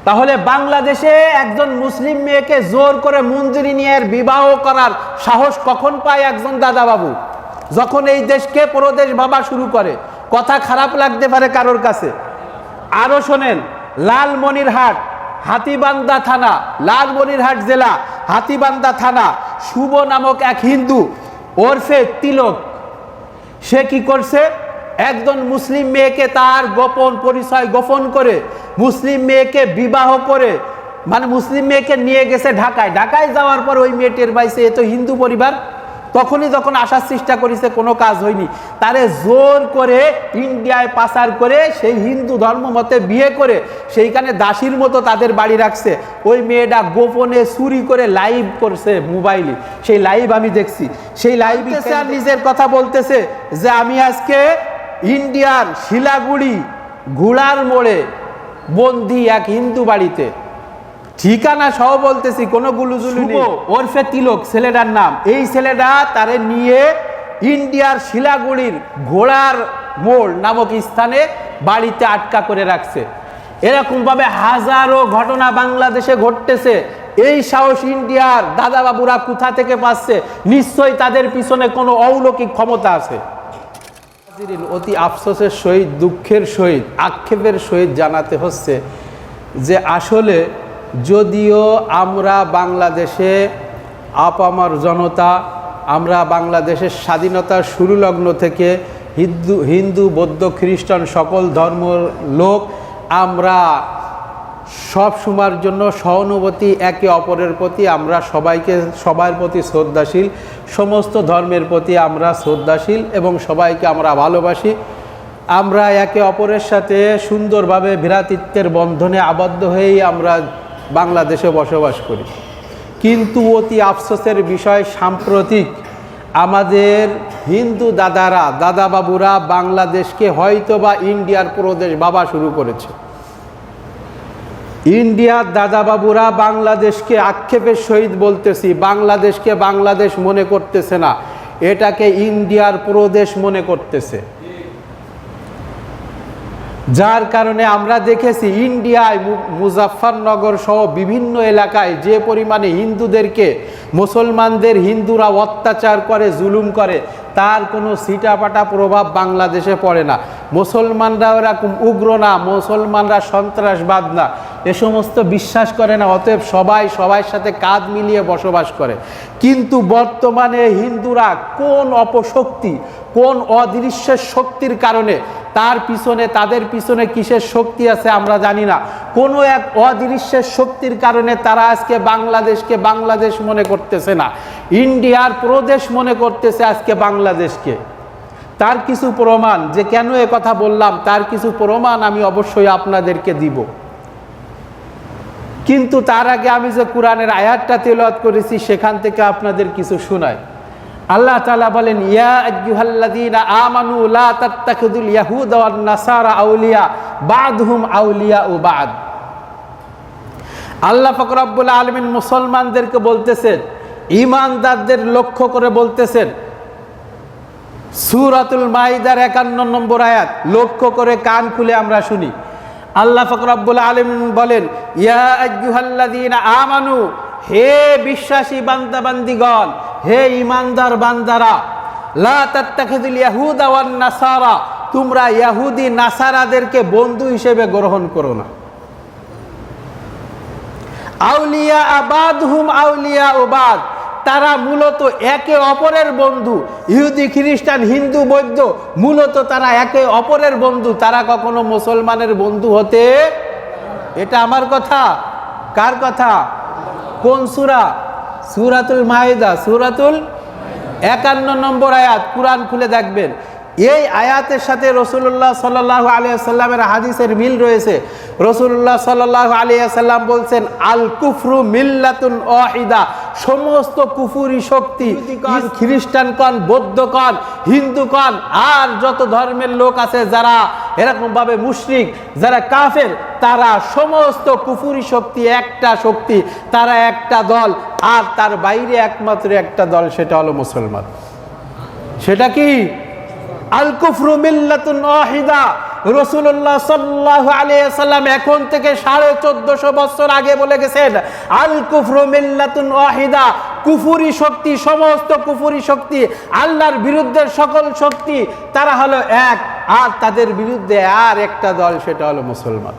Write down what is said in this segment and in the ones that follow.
তাহলে বাংলাদেশে একজন মুসলিম মেয়েকে জোর করে মঞ্জুরি নিয়ে বিবাহ করার সাহস কখন পায় একজন দাদাবাবু? যখন এই দেশকে প্রদেশ ভাবা শুরু করে। কথা খারাপ লাগতে পারে কারোর কাছে। আরো শোনেন, লালমনিরহাট হাতীবান্ধা থানা, লালমনিরহাট জেলা হাতীবান্ধা থানা, শুভ নামক এক হিন্দু ওরফে তিলক, সে কি করছে? একজন মুসলিম মেয়েকে তার গোপন পরিচয় গোপন করে মুসলিম মেয়েকে বিবাহ করে, মানে মুসলিম মেয়েকে নিয়ে গেছে ঢাকায়। ঢাকায় যাওয়ার পর ওই মেয়েটির পাইছে এ তো হিন্দু পরিবার। তখনই যখন আসার চেষ্টা করেছে কোনো কাজ হয়নি, তারে জোর করে ইন্ডিয়ায় পাচার করে সেই হিন্দু ধর্ম মতে বিয়ে করে সেইখানে দাসীর মতো তাদের বাড়ি রাখছে। ওই মেয়েটা গোপনে চুরি করে লাইভ করছে মোবাইলে, সেই লাইভ আমি দেখছি। সেই লাইভে আর নিজের কথা বলতেছে যে আমি আজকে ইন্ডিয়ার শিলাগুড়ি ঘোড়ার মোড়ে বন্দি এক হিন্দু বাড়িতে, ঠিকানা সহ বলতেছি, কোনো গুলুজুলু নেই। ওরফে তিলক ছেলেটার নাম। এই ছেলেটা তারে নিয়ে ইন্ডিয়ার শিলাগুড়ির ঘোড়ার মোড় নামক স্থানে বাড়িতে আটকা করে রাখছে। এরকম ভাবে হাজারো ঘটনা বাংলাদেশে ঘটতেছে। এই সাহস ইন্ডিয়ার দাদাবাবুরা কোথা থেকে পাচ্ছে? নিশ্চয়ই তাদের পিছনে কোনো অলৌকিক ক্ষমতা আছে। অতি আফসোসের সহিত, দুঃখের সহিত, আক্ষেপের সহিত জানাতে হচ্ছে যে আসলে যদিও আমরা বাংলাদেশে আপামর জনতা, আমরা বাংলাদেশের স্বাধীনতার শুরু লগ্ন থেকে হিন্দু বৌদ্ধ খ্রিস্টান সকল ধর্মের লোক, আমরা সব সময়ের জন্য সহানুভূতি একে অপরের প্রতি, আমরা সবার প্রতি শ্রদ্ধাশীল, সমস্ত ধর্মের প্রতি আমরা শ্রদ্ধাশীল এবং সবাইকে আমরা ভালোবাসি। আমরা একে অপরের সাথে সুন্দরভাবে ভ্রাতৃত্বের বন্ধনে আবদ্ধ হয়েই আমরা বাংলাদেশে বসবাস করি। কিন্তু অতি আফসোসের বিষয়, সাম্প্রতিক আমাদের হিন্দু দাদাবাবুরা বাংলাদেশকে হয়তোবা ইন্ডিয়ার প্রদেশ ভাবা শুরু করেছে। ইন্ডিয়ার দাদাবাবুরা বাংলাদেশকে আক্ষেপের সহিত বলতেছি, বাংলাদেশকে বাংলাদেশ মনে করতেছে না, এটাকে ইন্ডিয়ার প্রদেশ মনে করতেছে। যার কারণে আমরা দেখেছি ইন্ডিয়ায় মুজাফফরনগর সহ বিভিন্ন এলাকায় যে পরিমাণে হিন্দুদেরকে মুসলমানদের হিন্দুরা অত্যাচার করে, জুলুম করে, তার কোনো সিটাপাটা প্রভাব বাংলাদেশে পড়ে না। মুসলমানরা এরকম উগ্র না, মুসলমানরা সন্ত্রাসবাদ না, এ সমস্ত বিশ্বাস করে না। অতএব সবার সাথে কাঁধ মিলিয়ে বসবাস করে। কিন্তু বর্তমানে হিন্দুরা কোন অপশক্তি, কোন অদৃশ্য শক্তির কারণে, তাদের পিছনে কিসের শক্তি আছে আমরা জানি না, কোনো এক অদৃশ্য শক্তির কারণে তারা আজকে বাংলাদেশকে বাংলাদেশ মনে করতেছে না, ইন্ডিয়ার প্রদেশ মনে করতেছে আজকে বাংলাদেশকে। তার কিছু প্রমাণ, যে কেন এ কথা বললাম, তার কিছু প্রমাণ আমি অবশ্যই আপনাদেরকে দিব। কিন্তু তার আগে আমি যে কোরআনের আয়াতটা তেলাওয়াত করেছি সেখান থেকে আপনাদের কিছু শোনাই। আল্লাহ তাআলা বলেন, ইয়া আইয়ুহাল্লাযীনা আমানু লা তাত্তাখিযুল ইয়াহুদা ওয়ান নাসারা আউলিয়া বা'দুহুম আউলিয়াউ বা'দ। আল্লাহ পাক রব্বুল আলামিন মুসলমানদেরকে বলতেছেন, ঈমানদারদের লক্ষ্য করে বলতেছেন, সূরাতুল মাইদার 51 নম্বর আয়াত লক্ষ্য করে কান খুলে আমরা শুনি। আল্লাহ পাক রব্বুল আলামিন বলেন, ইয়া আইয়ুহাল্লাযীনা আমানু, হে বিশ্বাসী বান্দাবান্দিগণ, হে ঈমানদার বান্দারা, লা তাত্তাখিযুল ইয়াহুদা ওয়ান নাসারা, তোমরা ইহুদি নাসারাদেরকে বন্ধু হিসেবে গ্রহণ করো না। আউলিয়া বা'দুহুম আউলিয়াউ বা'দ, তারা মূলত একে অপরের বন্ধু। ইহুদি খ্রিস্টান হিন্দু বৌদ্ধ মূলত তারা একে অপরের বন্ধু, তারা কখনো মুসলমানের বন্ধু হতে, এটা আমার কথা, কার কথা? কোন সূরা? সূরাতুল মাইদা, সূরাতুল 51 নম্বর আয়াত, কোরআন খুলে দেখবেন। এই আয়াতের সাথে রাসূলুল্লাহ সাল্লাল্লাহু আলাইহি ওয়াসাল্লামের হাদিসের মিল রয়েছে। রাসূলুল্লাহ সাল্লাল্লাহু আলাইহি ওয়াসাল্লাম বলছেন, আল কুফরু মিল্লাতুন ওয়াহিদা, সমস্ত কুফরি শক্তি, খ্রিস্টান কন, বৌদ্ধ কন, হিন্দু কন, আর যত ধর্মের লোক আছে যারা এরকম ভাবে মুশরিক, যারা কাফের, তারা সমস্ত কুফরি শক্তি একটা শক্তি, তারা একটা দল, আর তার বাইরে একমাত্র একটা দল, সেটা হলো মুসলমান। সেটা কি? আল কুফরু মিল্লাতুন ওয়াহিদা, রাসূলুল্লাহ সাল্লাল্লাহু আলাইহি ওয়াসাল্লাম এখন থেকে 1450 বছর আগে বলে গেছেন, আল কুফরু মিল্লাতুন ওয়াহিদা, কুফরি শক্তি, সমস্ত কুফরি শক্তি, আল্লাহর বিরুদ্ধে সকল শক্তি, তারা হলো এক, আর তাদের বিরুদ্ধে আর একটা দল, সেটা হলো মুসলমান।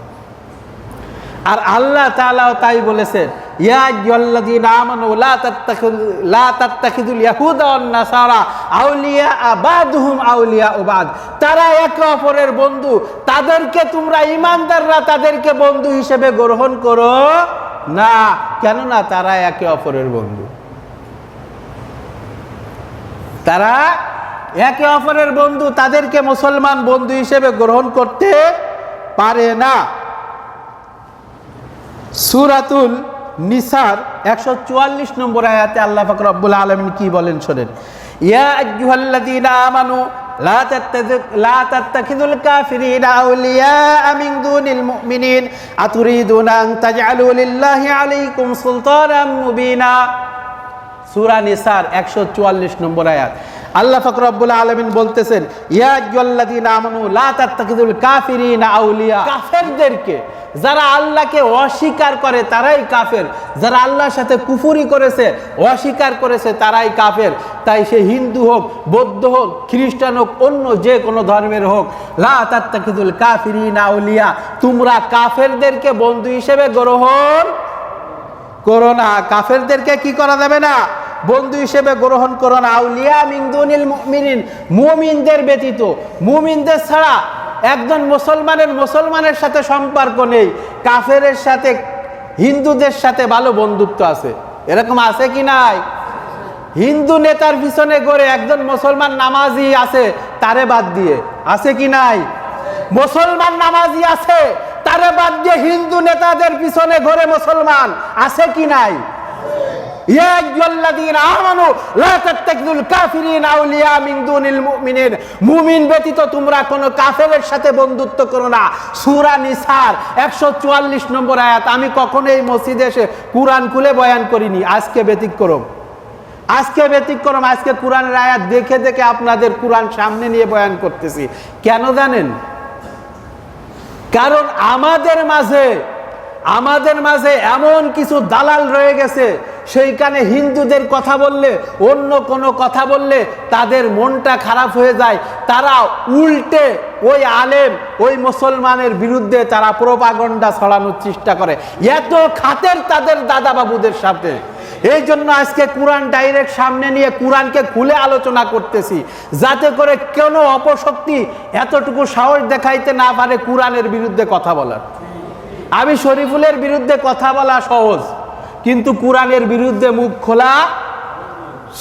আর আল্লাহ তাআলাও তাই বলেছেন, ইয়া আইয়ুহাল্লাযীনা আমানু লা তাত্তাখিযুল ইয়াহুদা ওয়ান নাসারা আউলিয়া বাদুহুম আউলিয়া বাদ, তারা একে অপরের বন্ধু, তাদেরকে তোমরা ঈমানদাররা তাদেরকে বন্ধু হিসেবে গ্রহণ করো না, কেননা তারা একে অপরের বন্ধু। তারা একে অপরের বন্ধু, তাদেরকে মুসলমান বন্ধু হিসেবে গ্রহণ করতে পারে না। সূরাতুল নিসার 144 নম্বর আয়াতে আল্লাহ পাক রব্বুল আলামিন কি বলেন শোনেন, ইয়া আইয়ুহাল্লাযীনা আমানু লা তাত্তাখিযুল কাফিরিনা আউলিয়া মিন দুনিল মুমিনিন আতুরিদুনা আন তাজআলু লিল্লাহি আলাইকুম সুলতানাম মুবিনা। সূরা নিসার 144 নম্বর আয়াত। আল্লাহ পাক রব্বুল আলামিন বলতেছেন, ইয়া আইয়ুহাল্লাযীনা আমানু লা তাত্তাখিযুল কাফিরিনা আউলিয়া, কাফেরদেরকে, যারা আল্লাহকে অস্বীকার করে তারাই কাফের, যারা আল্লাহর সাথে কুফরি করেছে, অস্বীকার করেছে, তারাই কাফের। তাই সে হিন্দু হোক, বৌদ্ধ হোক, খ্রিস্টান হোক, অন্য যে কোনো ধর্মের হোক, লা তাত্তাখিযুল কাফিরিনা আউলিয়া, তোমরা কাফেরদেরকে বন্ধু হিসেবে গ্রহণ করো না। কাফেরদেরকে কি করা যাবে না? বন্ধু হিসেবে গ্রহণ করো না। আউলিয়া মিন দুনিল মুমিনিন, মুমিনদের ব্যতীত, মুমিনদের ছাড়া একজন মুসলমানের সাথে সম্পর্ক নেই, কাফেরের সাথে, হিন্দুদের সাথে ভালো বন্ধুত্ব আছে। এরকম আছে কি নাই? হিন্দু নেতার পিছনে ঘুরে একজন মুসলমান নামাজি আছে, তারে বাদ দিয়ে, আছে কি নাই? মুসলমান নামাজি আছে, তারে বাদ দিয়ে হিন্দু নেতাদের পিছনে ঘুরে মুসলমান, আছে কি নাই? ইয়া আইয়ুহাল্লাযীনা আমানু লা তাত্তাখিযুল কাফিরিনা আউলিয়া মিন দুনিল মুমিনিন, মুমিন ব্যতীত তোমরা কোনো কাফেরের সাথে বন্ধুত্ব করো না। সূরা নিসার 144 নম্বর আয়াত। আমি কখনো এই মসজিদে এসে কুরআন খুলে বয়ান করিনি, আজকে ব্যতিক্রম। আজকে কুরআনের আয়াত দেখে দেখে আপনাদের কুরআন সামনে নিয়ে বয়ান করতেছি। কেন জানেন? কারণ আমাদের মাঝে এমন কিছু দালাল রয়ে গেছে, সেইখানে হিন্দুদের কথা বললে, অন্য কোনো কথা বললে তাদের মনটা খারাপ হয়ে যায়, তারা উল্টে ওই আলেম, ওই মুসলমানের বিরুদ্ধে তারা প্রোপাগান্ডা ছড়ানোর চেষ্টা করে, এত খাতের তাদের দাদা বাবুদের সাথে। এই জন্য আজকে কুরআন ডাইরেক্ট সামনে নিয়ে কুরআনকে খুলে আলোচনা করতেছি, যাতে করে কোনো অপশক্তি এতটুকু সাহস দেখাইতে না পারে কুরআনের বিরুদ্ধে কথা বলার। আমি শরীফুলের বিরুদ্ধে কথা বলা সহজ, কিন্তু কুরআনের বিরুদ্ধে মুখ খোলা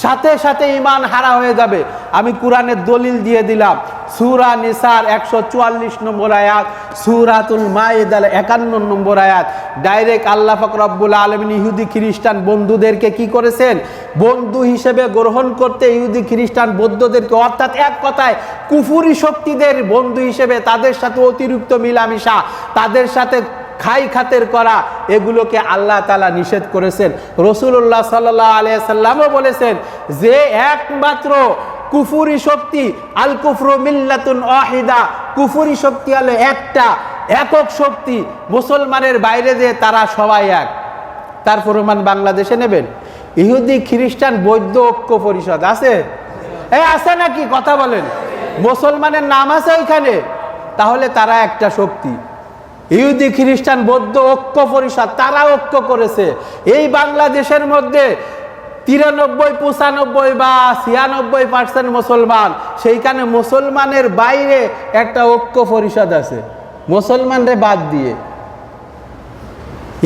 সাথে সাথে ঈমান হারা হয়ে যাবে। আমি কুরআনের দলিল দিয়ে দিলাম, সূরা নিসার 144 নম্বর আয়াত, সূরাতুল মাইদার 51 নম্বর আয়াত। ডাইরেক্ট আল্লাহ পাক রব্বুল আলামিন ইহুদি খ্রিস্টান বন্ধুদেরকে কি করেছেন? বন্ধু হিসেবে গ্রহণ করতে ইহুদি খ্রিস্টান বৌদ্ধদেরকে, অর্থাৎ এক কথায় কুফরি শক্তিদের বন্ধু হিসেবে, তাদের সাথে অতিরিক্ত মিলামিশা, তাদের সাথে খাই খাতের করা, এগুলোকে আল্লাহ তাআলা নিষেধ করেছেন। রাসূলুল্লাহ সাল্লাল্লাহু আলাইহি সাল্লামও বলেছেন যে একমাত্র কুফরি শক্তি, আল কুফরু মিল্লাতুন ওয়াহিদা, কুফরি শক্তি হলো একটা একক শক্তি, মুসলমানের বাইরে যে তারা সবাই এক। তার প্রমাণ বাংলাদেশে নেবেন, ইহুদি খ্রিস্টান বৌদ্ধ ঐক্য পরিষদ আছে? আছে নাকি? কথা বলেন। মুসলমানের নাম আছে ওইখানে? তাহলে তারা একটা শক্তি। ইহুদি খ্রিস্টান বৌদ্ধ ঐক্য পরিষদ, তারা ঐক্য করেছে। এই বাংলাদেশের মধ্যে 93, 95 বা 96% মুসলমান, সেইখানে মুসলমানের বাইরে একটা ঐক্য পরিষদ আছে, মুসলমানরে বাদ দিয়ে।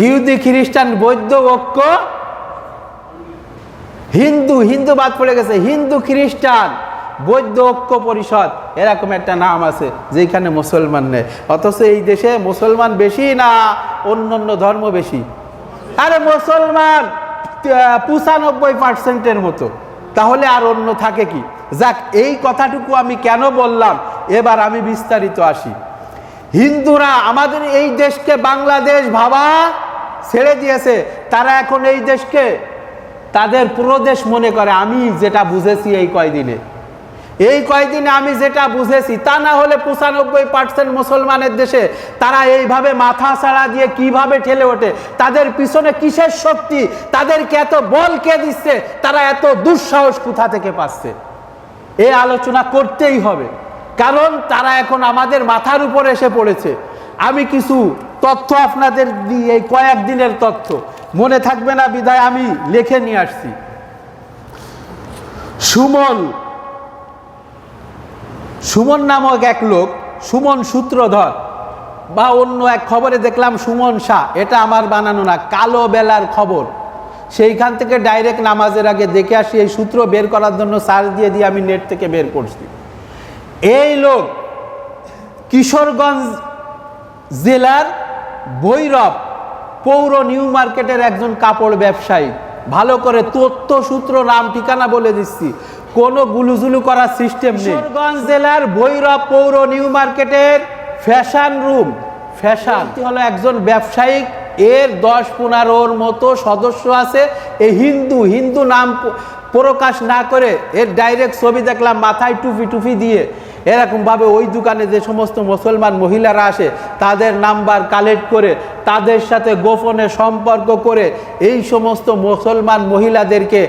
ইহুদি খ্রিস্টান বৌদ্ধ ঐক্য, হিন্দু বাদ পড়ে গেছে, হিন্দু খ্রিস্টান বৌদ্ধ ঐক্য পরিষদ, এরকম একটা নাম আছে যেখানে মুসলমান নেই। অথচ এই দেশে মুসলমান বেশি না অন্য ধর্ম বেশি? আরে মুসলমান 95% মতো, তাহলে আর অন্য থাকে কি? যাক, এই কথাটুকু আমি কেন বললাম, এবার আমি বিস্তারিত আসি। হিন্দুরা আমাদের এই দেশকে বাংলাদেশ ভাবা ছেড়ে দিয়েছে, তারা এখন এই দেশকে তাদের প্রদেশ মনে করে। আমি যেটা বুঝেছি এই কয়দিনে, এই কয়েকদিনে আমি যেটা বুঝেছি, তা না হলে 95% মুসলমানের দেশে তারা এইভাবে মাথা ছাড়া দিয়ে কিভাবে ঠেলে ওঠে, তাদের পিছনে কিসের শক্তি, তাদেরকে এত বল কে দিচ্ছে, তারা এত দুঃসাহস কোথা থেকে পাচ্ছে, এই আলোচনা করতেই হবে। কারণ তারা এখন আমাদের মাথার উপর এসে পড়েছে। আমি কিছু তথ্য আপনাদের দিই, এই কয়েকদিনের তথ্য মনে থাকবে না বিধায় আমি লিখে নিয়ে আসছি। সুমন নামক এক লোক, সুমন সূত্রধর বা অন্য এক খবরে দেখলাম সুমন শাহ, এটা আমার বানানো না, কালো বেলার খবর, সেইখান থেকে ডাইরেক্ট নামাজের আগে দেখে আসি, এই সূত্র বের করার জন্য সার্চ দিয়ে আমি নেট থেকে বের করছি। এই লোক কিশোরগঞ্জ জেলার ভৈরব পৌর নিউ মার্কেটের একজন কাপড় ব্যবসায়ী। ভালো করে তথ্য সূত্র নাম ঠিকানা বলে দিচ্ছি, কোনো গুলুজুলু করার সিস্টেম নেই। কিশোরগঞ্জ জেলার ভৈরব পৌর নিউ মার্কেটের ফ্যাশন রুম, ফ্যাশন হলো একজন ব্যবসায়িক, এর 10-15 মতো সদস্য আছে। এই হিন্দু নাম প্রকাশ না করে এর ডাইরেক্ট ছবি দেখলাম, মাথায় টুপি দিয়ে এরকমভাবে ওই দোকানে যে সমস্ত মুসলমান মহিলারা আসে তাদের নাম্বার কালেক্ট করে তাদের সাথে গোপনে সম্পর্ক করে এই সমস্ত মুসলমান মহিলাদেরকে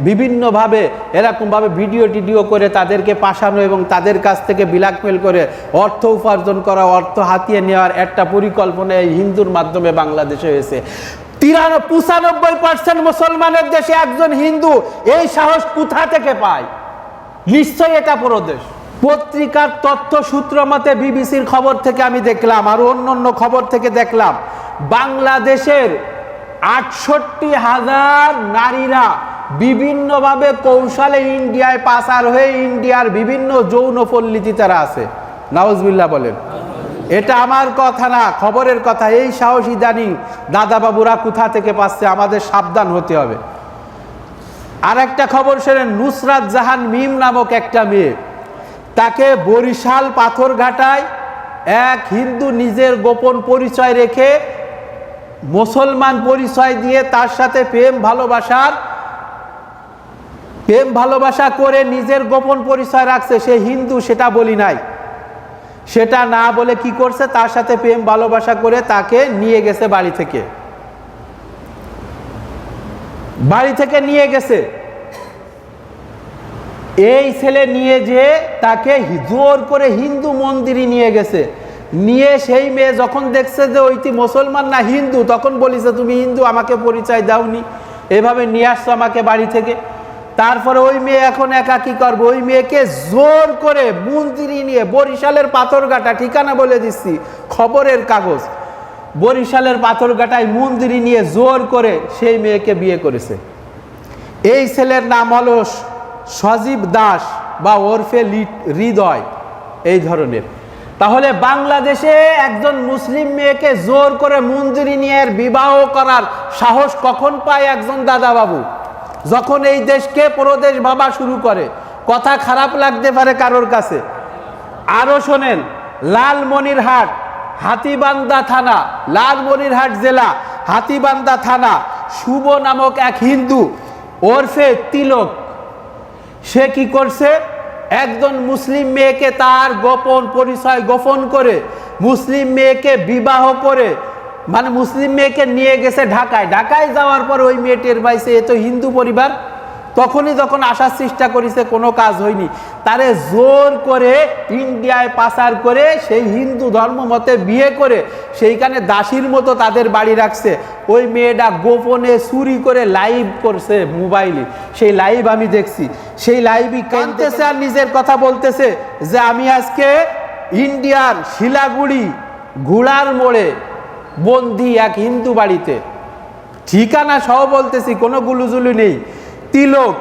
বিভিন্নভাবে এরকমভাবে ভিডিও করে তাদেরকে পাঠানো এবং তাদের কাছ থেকে ব্ল্যাকমেল করে অর্থ উপার্জন করা, অর্থ হাতিয়ে নেওয়ার একটা পরিকল্পনা এই হিন্দুর মাধ্যমে বাংলাদেশে হয়েছে। 95% মুসলমানের দেশে একজন হিন্দু এই সাহস কোথা থেকে পায়? নিশ্চয়ই এটা প্রদেশ। পত্রিকার তথ্য সূত্র মতে বিবিসির খবর থেকে আমি দেখলাম, আর অন্য খবর থেকে দেখলাম, বাংলাদেশের 68,000 নারীরা বিভিন্নভাবে কৌশলে ইন্ডিয়ায় পাচার হয়ে ইন্ডিয়ার বিভিন্ন যৌনপল্লীতে তারা আছে। নাউজুবিল্লাহ বলেন। এটা আমার কথা না, খবরের কথা। এই সাহসী জানি দাদা বাবুরা কোথা থেকে পাচ্ছে, আমাদের সাবধান হতে হবে। আর একটা খবর শোনেন, নুসরাত জাহান মিম নামক একটা মেয়ে, তাকে বরিশাল পাথরঘাটায় এক হিন্দু নিজের গোপন পরিচয় রেখে মুসলমান পরিচয় দিয়ে তার সাথে প্রেম ভালোবাসা করে নিজের গোপন পরিচয় রাখছে। সে হিন্দু সেটা বলি নাই, সেটা না বলে কি করছে, তার সাথে প্রেম ভালোবাসা করে তাকে নিয়ে গেছে বাড়ি থেকে নিয়ে গেছে। এই ছেলে নিয়ে যে তাকে জোর করে হিন্দু মন্দিরে নিয়ে গেছে। নিয়ে সেই মেয়ে যখন দেখছে যে ওইটি মুসলমান না হিন্দু, তখন বলিছে তুমি হিন্দু, আমাকে পরিচয় দাওনি, এভাবে নিয়ে আসছো আমাকে বাড়ি থেকে। তারপরে ওই মেয়ে এখন একা কি করবে, ওই মেয়েকে জোর করে মন্দিরে নিয়ে, বরিশালের পাথরঘাটা, ঠিকানা বলে দিচ্ছি, খবরের কাগজ, বরিশালের পাথরঘাটায় মন্দিরে নিয়ে জোর করে সেই মেয়েকে বিয়ে করেছে। এই ছেলের নাম হলো সজীব দাস বা ওরফে হৃদয়, এই ধরনের। তাহলে বাংলাদেশে একজন মুসলিম মেয়েকে জোর করে মন্দিরে নিয়ে বিবাহ করার সাহস কখন পায় একজন দাদা বাবু? যখন এই দেশকে প্রদেশ ভাবা শুরু করে। কথা খারাপ লাগতে পারে কারোর কাছে। আরো শোনেন, লালমনিরহাট হাতীবান্ধা থানা, লালমনিরহাট জেলা হাতীবান্ধা থানা, শুভ নামক এক হিন্দু ওরফে তিলক, সে কি করছে, একজন মুসলিম মেয়েকে তার গোপন পরিচয় গোপন করে মুসলিম মেয়েকে বিবাহ করে, মানে মুসলিম মেয়েকে নিয়ে গেছে ঢাকায় যাওয়ার পর ওই মেয়েটির পাইছে এ তো হিন্দু পরিবার। তখনই যখন আসার চেষ্টা করেছে কোনো কাজ হয়নি, তারে জোর করে ইন্ডিয়ায় পাচার করে সেই হিন্দু ধর্ম মতে বিয়ে করে সেইখানে দাসীর মতো তাদের বাড়ি রাখছে। ওই মেয়েটা গোপনে চুরি করে লাইভ করছে মোবাইলে, সেই লাইভ আমি দেখছি। সেই লাইভই কাঁদতেছে আর নিজের কথা বলতেছে যে আমি আজকে ইন্ডিয়ার শিলাগুড়ি ঘোড়ার মোড়ে বন্দি এক হিন্দু বাড়িতে, ঠিকানা সহ বলতেছি, কোনো গুলুজুলু নেই। তিলক,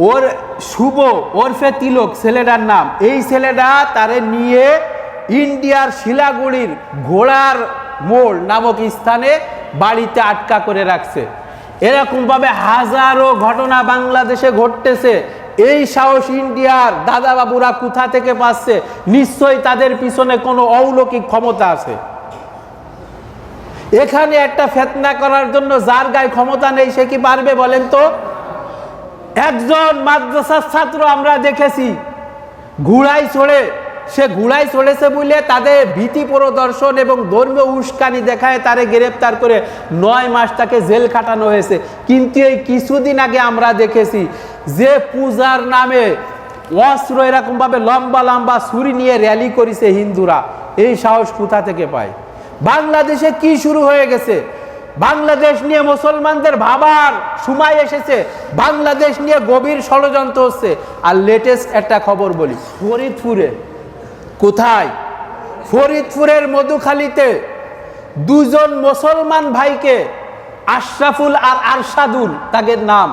ওর শুভ ওরফে তিলক ছেলেটার নাম। এই ছেলেটা তারে নিয়ে ইন্ডিয়ার শিলাগুড়ির ঘোড়ার মোড় নামক স্থানে বাড়িতে আটকা করে রাখছে। এরকমভাবে হাজারো ঘটনা বাংলাদেশে ঘটতেছে। এই সাহস ইন্ডিয়ার দাদা বাবুরা কোথা থেকে পাচ্ছে? নিশ্চয়ই তাদের পিছনে কোনো অলৌকিক ক্ষমতা আছে। এখানে একটা ফিতনা করার জন্য যার গায়ে ক্ষমতা নেই সে কি পারবে বলেন তো? একজন মাদ্রাসার ছাত্র আমরা দেখেছি সে ঘোড়ায় চড়েছে বলে তাদের ভীতি প্রদর্শন এবং ধর্মীয় উস্কানি দেখায় তারে গ্রেপ্তার করে 9 মাস তাকে জেল খাটানো হয়েছে। কিন্তু এই কিছুদিন আগে আমরা দেখেছি যে পূজার নামে অস্ত্র এরকমভাবে লম্বা লম্বা ছুরি নিয়ে র্যালি করেছে হিন্দুরা, এই সাহস কোথা থেকে পায়? বাংলাদেশে কি শুরু হয়ে গেছে? বাংলাদেশ নিয়ে মুসলমানদের ভাবার সময় এসেছে, বাংলাদেশ নিয়ে গভীর ষড়যন্ত্র হচ্ছে। আর লেটেস্ট একটা খবর বলি, ফরিদপুরে কোথায়? ফরিদপুরের মধুখালীতে 2 জন মুসলমান ভাইকে, আশরাফুল আর আরশাদুল তাদের নাম,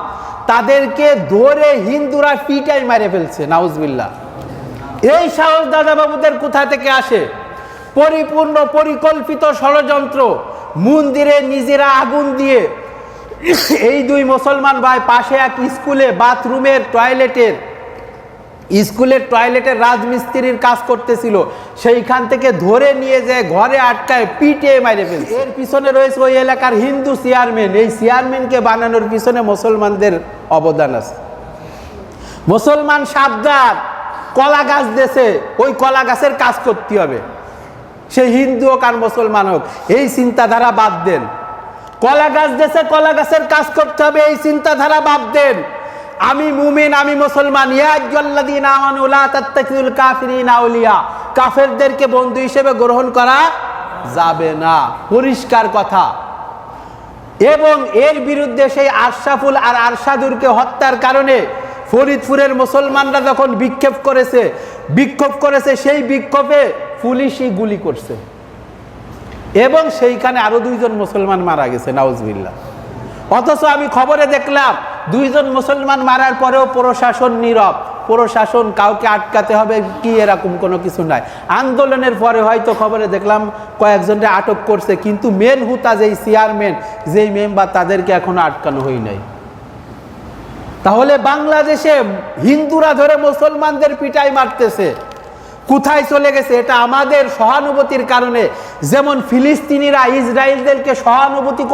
তাদেরকে ধরে হিন্দুরা পিটাই মেরে ফেলছে। নাউজুবিল্লাহ। এই সাহস দাদাবাবুদের কোথা থেকে আসে? পরিপূর্ণ পরিকল্পিত ষড়যন্ত্র। মন্দিরে নিজেরা আগুন দিয়ে এই 2 মুসলমান ভাই পাশে এক স্কুলের টয়লেটের রাজমিস্ত্রির কাজ করতেছিল, সেইখান থেকে ধরে নিয়ে যায় ঘরে আটকায় পিটে মেরে ফেলছে। এর পিছনে রয়েছে ওই এলাকার হিন্দু চেয়ারম্যান। এই চেয়ারম্যানকে বানানোর পিছনে মুসলমানদের অবদান আছে। মুসলমান সাবধান, কলা গাছ দেশে ওই কলা গাছের কাজ করতে হবে, সে হিন্দু হোক আর মুসলমান হোক। এই চিন্তাধারা বাদ দেন। কলা গাছ দেশে কলা গাছের কাজ করতে হবে, এই চিন্তাধারা বাদ দেন। আমি মুমিন, আমি মুসলমান। ইয়া আইয়ুহাল্লাযীনা আমানু লা তাত্তাখিযুল কাফিরিনা আউলিয়া, কাফেরদেরকে বন্ধু হিসেবে গ্রহণ করা যাবে না, পরিষ্কার কথা। এবং এর বিরুদ্ধে সেই আশরাফুল আর আরশাদুরকে হত্যার কারণে ফরিদপুরের মুসলমানরা যখন বিক্ষোভ করেছে সেই বিক্ষোভে পুলিশই গুলি করছে এবং সেইখানে আরো 2 জন মুসলমান মারা গেছে। নাউজুবিল্লাহ। অথচ আমি খবরে দেখলাম 2 জন মুসলমান মারার পরেও প্রশাসন নীরব। প্রশাসন কাউকে আটকাতে হবে কি এরকম কোনো কিছু নাই। আন্দোলনের পরে হয়তো খবরে দেখলাম কয়েকজনকে আটক করছে, কিন্তু মেন হুতা যেই চেয়ারম্যান, যেই মেম্বার, তাদেরকে এখনো আটকানো হয় নাই। তাহলে বাংলাদেশে হিন্দুরা ধরে মুসলমানদের পিটাই মারতেছে, কোথায় চলে গেছে? এটা আমাদের সহানুভূতির কারণে। যেমন ফিলিস্তিনিরা ইসরায়েলদেরকে সহানুভূতি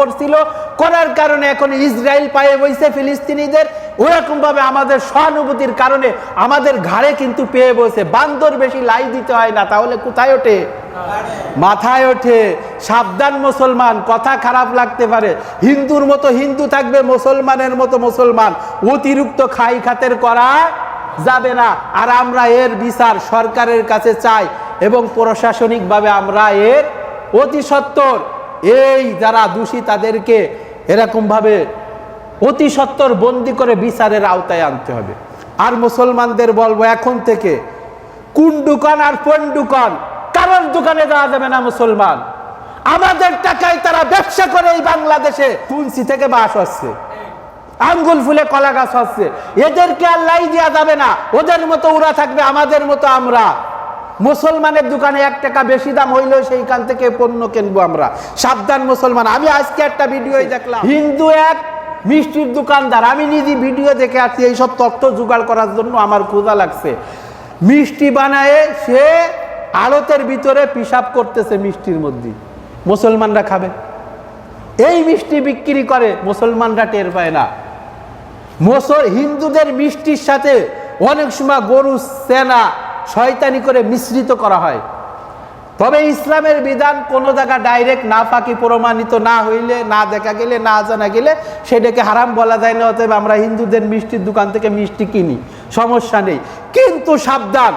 করার কারণে এখন ইসরায়েল পায়ে বইছে ফিলিস্তিনিদের, ওরকম ভাবে আমাদের সহানুভূতির কারণে আমাদের ঘাড়ে কিন্তু পেয়ে বসে। বান্দর বেশি লাই দিতে হয় না, তাহলে কোথায় ওঠে? মাথায় ওঠে। সাবধান মুসলমান, কথা খারাপ লাগতে পারে। হিন্দুর মতো হিন্দু থাকবে, মুসলমানের মতো মুসলমান। অতিরিক্ত খাই খাতের করা যাবে না। আর আমরা এর বিচার সরকারের কাছে চাই এবং প্রশাসনিকভাবে আমরা এর অতি সত্বর এই যারা দোষী তাদেরকে এরকমভাবে অতি সত্বর বন্দী করে বিচারের আওতায় আনতে হবে। আর মুসলমানদের বলবো, এখন থেকে কোন দোকান আর কোন দোকান, কারোর দোকানে যাওয়া যাবে না। মুসলমান আমাদের টাকায় তারা ব্যবসা করে এই বাংলাদেশে তুলসী থেকে বাস হচ্ছে, আঙ্গুল ফুলে কলা গাছ হচ্ছে। এদেরকে আর লাই দেওয়া যাবে না। ওদের মতো ওরা থাকবে, আমাদের মতো আমরা। মুসলমানের দোকানে 1 টাকা বেশি দাম হইলেও সেইখান থেকে পণ্য কিনবো আমরা। সাবধান মুসলমান। আমি আজকে একটা ভিডিও দেখলাম, হিন্দু এক মিষ্টির দোকানদার, আমি নিজে ভিডিও দেখে আসছি, এইসব তথ্য জোগাড় করার জন্য আমার ক্ষুধা লাগছে। মিষ্টি বানায় সে আড়তের ভিতরে পিশাব করতেছে মিষ্টির মধ্যে, মুসলমানরা খাবে। এই মিষ্টি বিক্রি করে, মুসলমানরা টের পায় না। হিন্দুদের মিষ্টির সাথে অনেক সময় গরু সেনা শয়তানি করে মিশ্রিত করা হয়। তবে ইসলামের বিধান কোন জায়গা ডাইরেক্ট নাপাকি প্রমাণিত না হইলে, না দেখা গেলে, না জানা গেলে সেটাকে হারাম বলা যায় না। অতএব আমরা হিন্দুদের মিষ্টির দোকান থেকে মিষ্টি কিনি, সমস্যা নেই। কিন্তু সাবধান,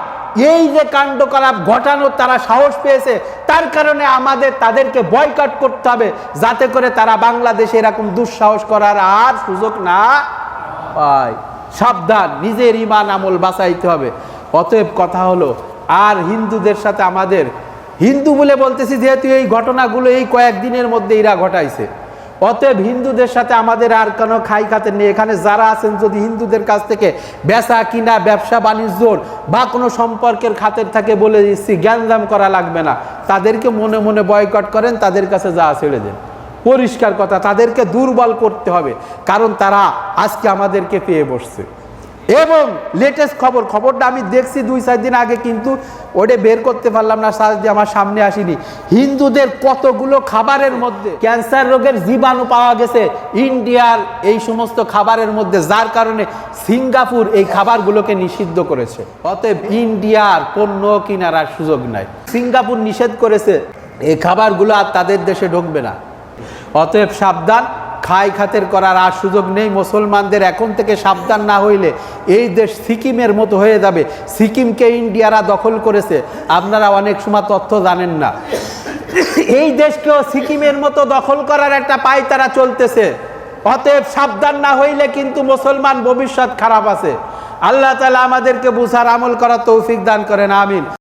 এই যে কাণ্ড করাপ ঘটানো তারা সাহস পেয়েছে, তার কারণে আমাদের তাদেরকে বয়কট করতে হবে, যাতে করে তারা বাংলাদেশে এরকম দুঃসাহস করার আর সুযোগ না পায়। সাবধান, নিজের ঈমান আমল বাঁচাইতে হবে। অতএব কথা হলো, আর হিন্দুদের সাথে আমাদের, হিন্দু বলে বলতেছি যেহেতু এই ঘটনাগুলো এই কয়েকদিনের মধ্যে এরা ঘটাইছে, অতএব হিন্দুদের সাথে আমাদের আর কোনো খাই খাতের নেই। এখানে যারা আছেন যদি হিন্দুদের কাছ থেকে বেচা কিনা, ব্যবসা বাণিজ্যর বা কোনো সম্পর্কের খাতের থাকে, বলে দিচ্ছি জ্ঞানদাম করা লাগবে না। তাদেরকে মনে মনে বয়কট করেন, তাদের কাছে যা ছেড়ে দেন। পরিষ্কার কথা, তাদেরকে দুর্বল করতে হবে, কারণ তারা আজকে আমাদেরকে পেয়ে বসছে। এবং লেটেস্ট খবরটা আমি দেখছি 2-4 দিন আগে, কিন্তু ওটা বের করতে পারলাম না, সার্চ দিয়ে আমার সামনে আসেনি। হিন্দুদের কতগুলো খাবারের মধ্যে ক্যান্সার রোগের জীবাণু পাওয়া গেছে ইন্ডিয়ার এই সমস্ত খাবারের মধ্যে, যার কারণে সিঙ্গাপুর এই খাবারগুলোকে নিষিদ্ধ করেছে। অতএব ইন্ডিয়ার পণ্য কেনার আর সুযোগ নাই। সিঙ্গাপুর নিষেধ করেছে, এই খাবারগুলো আর তাদের দেশে ঢুকবে না। অতএব সাবধান, খাই খাতের করার আর সুযোগ নেই। মুসলমানদের এখন থেকে সাবধান না হইলে এই দেশ সিকিমের মতো হয়ে যাবে। সিকিমকে ইন্ডিয়ারা দখল করেছে, আপনারা অনেক সময় তথ্য জানেন না। এই দেশকেও সিকিমের মতো দখল করার একটা পায়তারা চলতেছে। অতএব সাবধান না হইলে কিন্তু মুসলমান ভবিষ্যৎ খারাপ আছে। আল্লাহ তাআলা আমাদেরকে বুঝার আমল করার তৌফিক দান করেন, আমিন।